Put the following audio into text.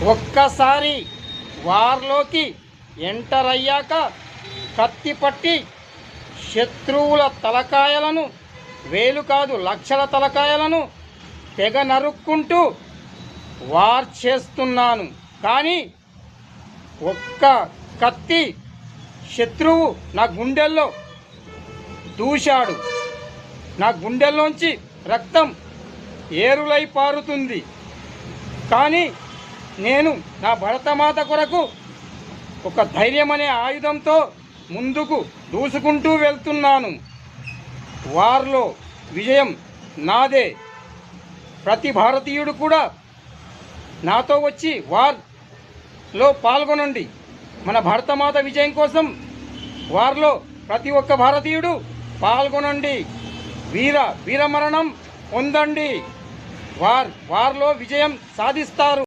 ఒక్కసారి వార్లోకి ఎంటర్ అయ్యాక కత్తి పట్టి శత్రువుల తలకాయలను, వేలు కాదు లక్షల తలకాయలను తెగ నరుక్కుంటూ వార్ చేస్తున్నాను. కానీ ఒక్క కత్తి శత్రువు నా గుండెల్లో దూశాడు. నా గుండెల్లోంచి రక్తం ఏరులై పారుతుంది. కానీ నేను నా భరతమాత కొరకు ఒక ధైర్యం అనే ఆయుధంతో ముందుకు దూసుకుంటూ వెళ్తున్నాను. వార్లో విజయం నాదే. ప్రతి భారతీయుడు కూడా నాతో వచ్చి వార్లో పాల్గొనండి. మన భరతమాత విజయం కోసం వార్లో ప్రతి ఒక్క భారతీయుడు పాల్గొనండి. వీరమరణం పొందండి. వార్లో విజయం సాధిస్తారు.